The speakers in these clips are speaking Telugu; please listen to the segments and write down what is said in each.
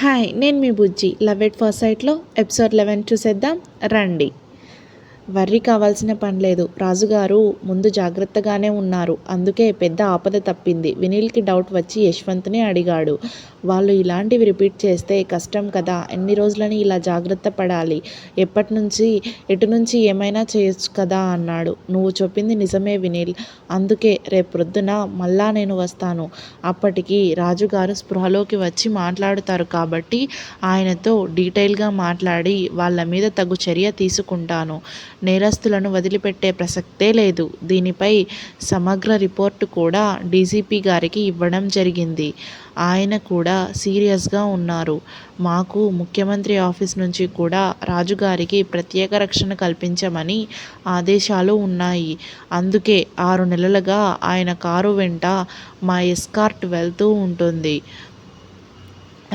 హాయ్, నేను మీ బుజ్జి. లవ్ ఎట్ ఫస్ట్ సైట్లో ఎపిసోడ్ 11 చూసేద్దాం రండి. వర్రీ కావాల్సిన పని లేదు. రాజుగారు ముందు జాగ్రత్తగానే ఉన్నారు. అందుకే పెద్ద ఆపద తప్పింది. వినీల్కి డౌట్ వచ్చి యశ్వంత్ని అడిగాడు. వాళ్ళు ఇలాంటివి రిపీట్ చేస్తే కష్టం కదా. ఎన్ని రోజులని ఇలా జాగ్రత్త పడాలి? ఎటు నుంచి ఏమైనా చేయొచ్చు కదా అన్నాడు. నువ్వు చెప్పింది నిజమే వినీల్. అందుకే రేపొద్దున మళ్ళా నేను వస్తాను. అప్పటికి రాజుగారు స్పృహలోకి వచ్చి మాట్లాడుతారు కాబట్టి ఆయనతో డీటెయిల్గా మాట్లాడి వాళ్ళ మీద తగు చర్య తీసుకుంటాను. నేరస్తులను వదిలిపెట్టే ప్రసక్తే లేదు. దీనిపై సమగ్ర రిపోర్టు కూడా డీజీపీ గారికి ఇవ్వడం జరిగింది. ఆయన కూడా సీరియస్గా ఉన్నారు. మాకు ముఖ్యమంత్రి ఆఫీస్ నుంచి కూడా రాజుగారికి ప్రత్యేక రక్షణ కల్పించమని ఆదేశాలు ఉన్నాయి. అందుకే 6 నెలలుగా ఆయన కారు వెంట మా ఎస్కార్ట్ వెళ్తూ ఉంటుంది.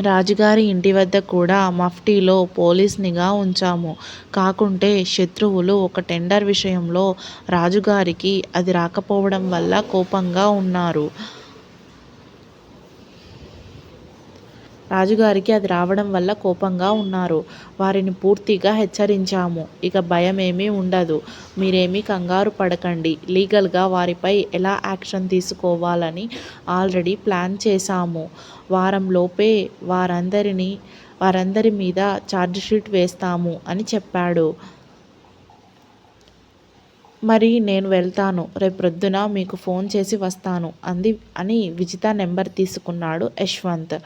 రాజుగారి ఇంటి వద్ద కూడా మఫ్టీలో పోలీస్ నిఘా ఉంచాము. కాకుంటే శత్రువులు ఒక టెండర్ విషయంలో రాజుగారికి అది రాకపోవడం వల్ల కోపంగా ఉన్నారు. వారిని పూర్తిగా హెచ్చరించాము. ఇక భయం ఏమీ ఉండదు. మీరేమీ కంగారు పడకండి. లీగల్గా వారిపై ఎలా యాక్షన్ తీసుకోవాలని ఆల్రెడీ ప్లాన్ చేశాము. వారంలోపే వారందరి మీద ఛార్జిషీట్ వేస్తాము అని చెప్పాడు. మరి నేను వెళ్తాను. రేపొద్దున మీకు ఫోన్ చేసి వస్తాను అని విజిత నెంబర్ తీసుకున్నాడు యశ్వంత్.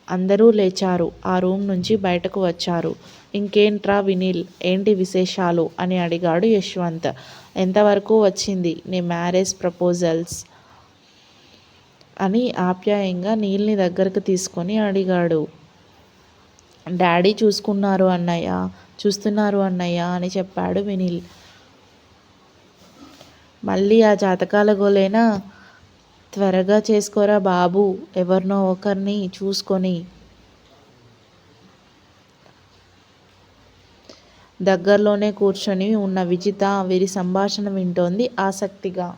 అందరూ లేచారు. ఆ రూమ్ నుంచి బయటకు వచ్చారు. ఇంకేంట్రా వినీల్, ఏంటి విశేషాలు అని అడిగాడు యశ్వంత్. ఎంతవరకు వచ్చింది నీ మ్యారేజ్ ప్రపోజల్స్ అని ఆప్యాయంగా నీల్ని దగ్గరకు తీసుకొని అడిగాడు. డాడీ చూస్తున్నారు అన్నయ్య అని చెప్పాడు వినీల్. మళ్ళీ ఆ జాతకాల గోలేనా? త్వరగా చేసుకోరా బాబు, ఎవరినో ఒకరిని చూసుకొని. దగ్గరలోనే కూర్చొని ఉన్న విజిత వీరి సంభాషణ వింటోంది ఆసక్తిగా.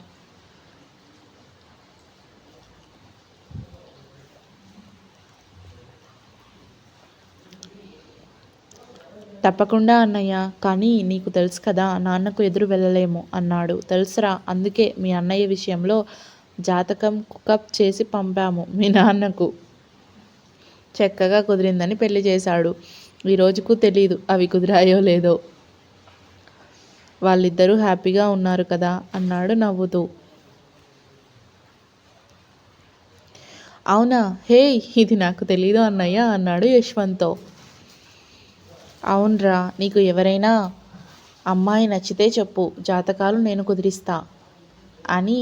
తప్పకుండా అన్నయ్య, కానీ నీకు తెలుసు కదా నాన్నకు ఎదురు వెళ్ళలేము అన్నాడు. తెలుసురా, అందుకే మీ అన్నయ్య విషయంలో జాతకం కుకప్ చేసి పంపాము మీ నాన్నకు. చక్కగా కుదిరిందని పెళ్లి చేశాడు. ఈ రోజుకు తెలీదు అవి కుదిరాయో లేదో. వాళ్ళిద్దరూ హ్యాపీగా ఉన్నారు కదా అన్నాడు నవ్వుతూ. అవునా, హే, ఇది నాకు తెలీదు అన్నయ్య అన్నాడు యశ్వంత్తో. అవునరా, నీకు ఎవరైనా అమ్మాయి నచ్చితే చెప్పు, జాతకాలు నేను కుదిరిస్తా అని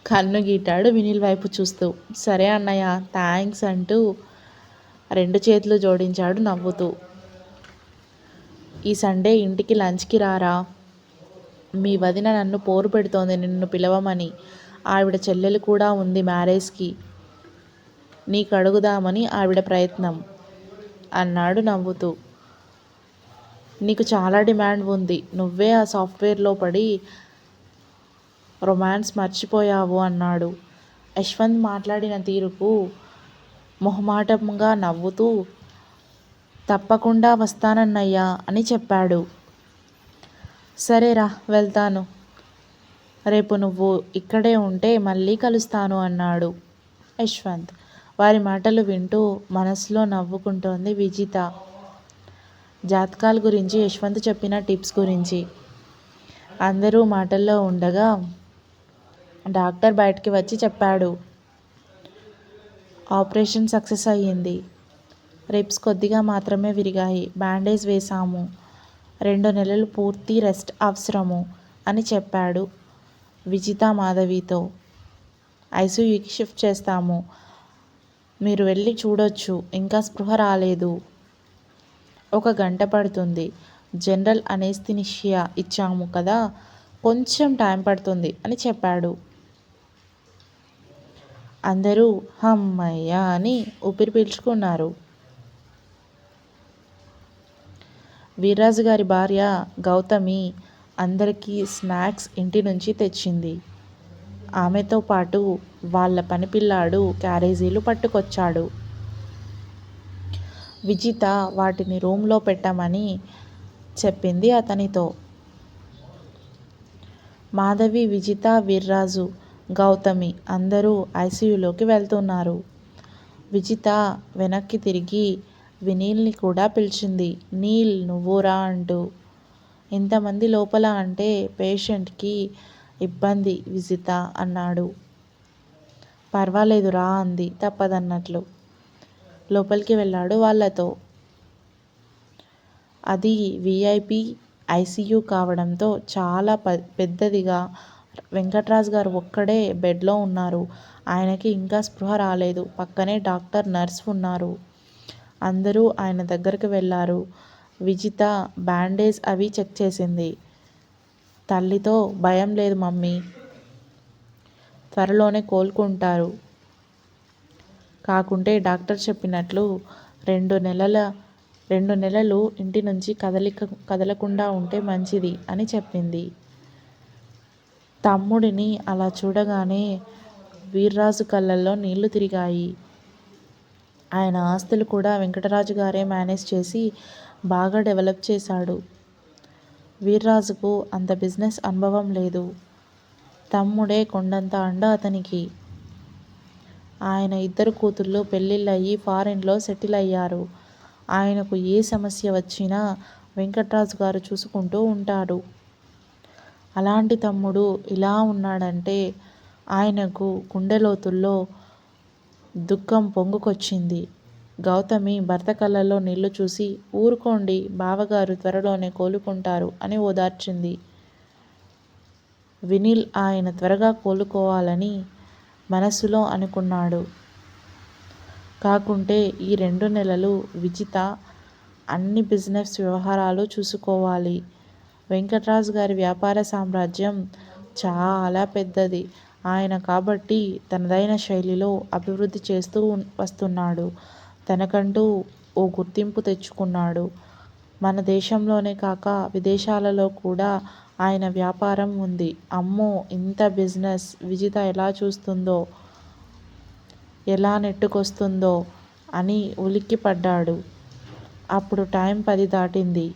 కన్ను గీటాడు వినీల్ వైపు చూస్తూ. సరే అన్నయ్య, థ్యాంక్స్ అంటూ 2 చేతులు జోడించాడు నవ్వుతూ. ఈ సండే ఇంటికి లంచ్కి రారా. మీ వదిన నన్ను పోరు పెడుతోంది నిన్ను పిలవమని. ఆవిడ చెల్లెలు కూడా ఉంది మ్యారేజ్కి. నీకు అడుగుదామని ఆవిడ ప్రయత్నం అన్నాడు నవ్వుతూ. నీకు చాలా డిమాండ్ ఉంది. నువ్వే ఆ సాఫ్ట్వేర్లో పడి రొమాన్స్ మర్చిపోయావు అన్నాడు. యశ్వంత్ మాట్లాడిన తీరుకు మొహమాటంగా నవ్వుతూ తప్పకుండా వస్తానన్నయ్యా అని చెప్పాడు. సరేరా, వెళ్తాను. రేపు నువ్వు ఇక్కడే ఉంటే మళ్ళీ కలుస్తాను అన్నాడు యశ్వంత్. వారి మాటలు వింటూ మనసులో నవ్వుకుంటోంది విజిత. జాతకాల గురించి, యశ్వంత్ చెప్పిన టిప్స్ గురించి అందరూ మాటల్లో ఉండగా డాక్టర్ బయటికి వచ్చి చెప్పాడు. ఆపరేషన్ సక్సెస్ అయ్యింది. రిబ్స్ కొద్దిగా మాత్రమే విరిగాయి. బ్యాండేజ్ వేశాము. 2 నెలలు పూర్తి రెస్ట్ అవసరము అని చెప్పాడు విజిత మాధవితో. ఐసీయూకి షిఫ్ట్ చేస్తాము. మీరు వెళ్ళి చూడొచ్చు. ఇంకా స్పృహ రాలేదు. 1 గంట పడుతుంది. జనరల్ అనేస్థినిషియా ఇచ్చాము కదా, కొంచెం టైం పడుతుంది అని చెప్పాడు. అందరూ హమ్మయ్య అని ఊపిరి పీల్చుకున్నారు. వీర్రాజు గారి భార్య గౌతమి అందరికీ స్నాక్స్ ఇంటి నుంచి తెచ్చింది. ఆమెతో పాటు వాళ్ళ పనిపిల్లాడు క్యారేజీలు పట్టుకొచ్చాడు. విజిత వాటిని రూమ్లో పెట్టమని చెప్పింది అతనితో. మాధవి, విజిత, వీర్రాజు, గౌతమి అందరూ ఐసీయూలోకి వెళ్తున్నారు. విజిత వెనక్కి తిరిగి వినీల్ని కూడా పిలిచింది. నీల్ నువ్వు రా అంటూ. ఇంతమంది లోపల అంటే పేషెంట్కి ఇబ్బంది విజిత అన్నాడు. పర్వాలేదు రా అంది తప్పదన్నట్లు. లోపలికి వెళ్ళాడు వాళ్ళతో. అది విఐపి ఐసీయూ కావడంతో చాలా పెద్దదిగా వెంకట్రాజు గారు ఒక్కడే బెడ్లో ఉన్నారు. ఆయనకి ఇంకా స్పృహ రాలేదు. పక్కనే డాక్టర్, నర్స్ ఉన్నారు. అందరూ ఆయన దగ్గరికి వెళ్ళారు. విజిత బ్యాండేజ్ అవి చెక్ చేసింది. తల్లితో భయం లేదు మమ్మీ, త్వరలోనే కోలుకుంటారు. కాకుంటే డాక్టర్ చెప్పినట్లు 2 నెలలు ఇంటి నుంచి కదలకుండా ఉంటే మంచిది అని చెప్పింది. తమ్ముడిని అలా చూడగానే వీర్రాజు కళ్ళల్లో నీళ్లు తిరిగాయి. ఆయన ఆస్తులు కూడా వెంకటరాజు గారే మేనేజ్ చేసి బాగా డెవలప్ చేశాడు. వీర్రాజుకు అంత బిజినెస్ అనుభవం లేదు. తమ్ముడే కొండంత అండ అతనికి. ఆయన 2 కూతుళ్ళు పెళ్ళిళ్ళయి ఫారిన్లో సెటిల్ అయ్యారు. ఆయనకు ఏ సమస్య వచ్చినా వెంకట్రాజు గారు చూసుకుంటూ ఉంటాడు. అలాంటి తమ్ముడు ఇలా ఉన్నాడంటే ఆయనకు గుండెలోతుల్లో దుఃఖం పొంగుకొచ్చింది. గౌతమి భర్త కళ్ళల్లో నీళ్లు చూసి ఊరుకోండి బావగారు త్వరలోనే కోలుకుంటారు అని ఓదార్చింది. వినీల్ ఆయన త్వరగా కోలుకోవాలని మనసులో అనుకున్నాడు. కాకుంటే ఈ 2 నెలలు విజిత అన్ని బిజినెస్ వ్యవహారాలు చూసుకోవాలి. వెంకట్రాజు గారి వ్యాపార సామ్రాజ్యం చాలా పెద్దది. ఆయన కాబట్టి తనదైన శైలిలో అభివృద్ధి చేస్తూ వస్తున్నాడు. తనకంటూ ఓ గుర్తింపు తెచ్చుకున్నాడు. మన దేశంలోనే కాక విదేశాలలో కూడా ఆయన వ్యాపారం ఉంది. అమ్మో ఇంత బిజినెస్ విజిత ఎలా చూస్తుందో, ఎలా నెట్టుకొస్తుందో అని ఉలిక్కిపడ్డాడు. అప్పుడు టైం 10 దాటింది.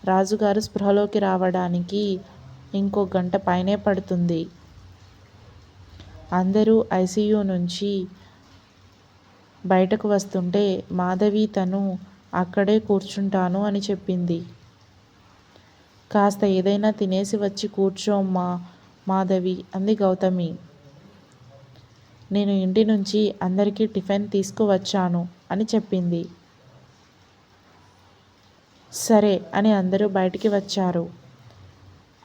రాజుగారు స్పృహలోకి రావడానికి ఇంకో గంట పైనే పడుతుంది. అందరూ ఐసీయూ నుంచి బయటకు వస్తుంటే మాధవి తను అక్కడే కూర్చుంటాను అని చెప్పింది. కాస్త ఏదైనా తినేసి వచ్చి కూర్చోమ్మా మాధవి అంది గౌతమి. నేను ఇంటి నుంచి అందరికీ టిఫిన్ తీసుకువచ్చాను అని చెప్పింది. సరే అని అందరూ బయటికి వచ్చారు.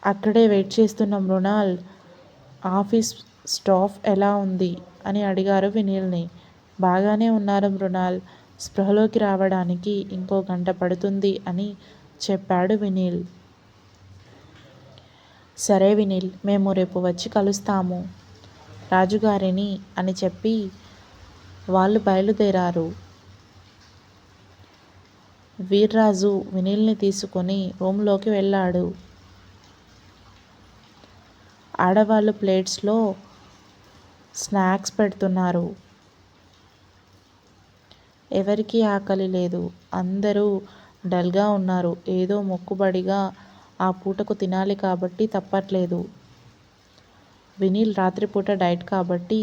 అక్కడే వెయిట్ చేస్తున్న మృణాల్ ఆఫీస్ స్టాఫ్ ఎలా ఉంది అని అడిగారు వినీల్ని. బాగానే ఉన్నారు మృణాల్, స్పృహలోకి రావడానికి ఇంకో గంట పడుతుంది అని చెప్పాడు వినీల్. సరే వినీల్, మేము రేపు వచ్చి కలుస్తాము రాజుగారిని అని చెప్పి వాళ్ళు బయలుదేరారు. వీర్రాజు వినీల్ని తీసుకొని రూమ్లోకి వెళ్ళాడు. ఆడవాళ్ళు ప్లేట్స్లో స్నాక్స్ పెడుతున్నారు. ఎవరికీ ఆకలి లేదు. అందరూ డల్గా ఉన్నారు. ఏదో మొక్కుబడిగా ఆ పూటకు తినాలి కాబట్టి తప్పట్లేదు. వినీల్ రాత్రిపూట డైట్ కాబట్టి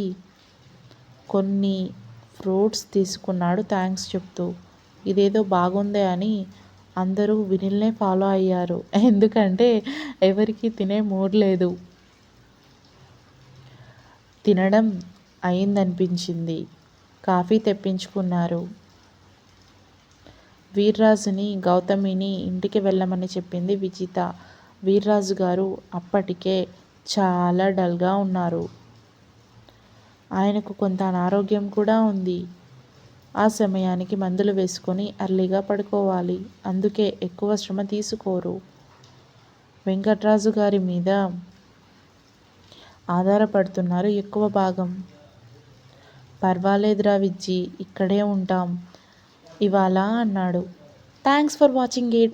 కొన్ని ఫ్రూట్స్ తీసుకున్నాడు థ్యాంక్స్ చెప్తూ. ఇదేదో బాగుందే అని అందరూ వినీల్నే ఫాలో అయ్యారు. ఎందుకంటే ఎవరికి తినే మూడ్ లేదు. తినడం అయిందనిపించింది. కాఫీ తెప్పించుకున్నారు. వీర్రాజుని, గౌతమిని ఇంటికి వెళ్ళమని చెప్పింది విజిత. వీర్రాజు గారు అప్పటికే చాలా డల్గా ఉన్నారు. ఆయనకు కొంత అనారోగ్యం కూడా ఉంది. ఆ సమయానికి మందులు వేసుకొని అర్లీగా పడుకోవాలి. అందుకే ఎక్కువ శ్రమ తీసుకోరు. వెంకట్రాజు గారి మీద ఆధారపడుతున్నారు ఎక్కువ భాగం. పర్వాలేదురా విజ్జి, ఇక్కడే ఉంటాం ఇవాళ అన్నాడు. Thanks for watching it.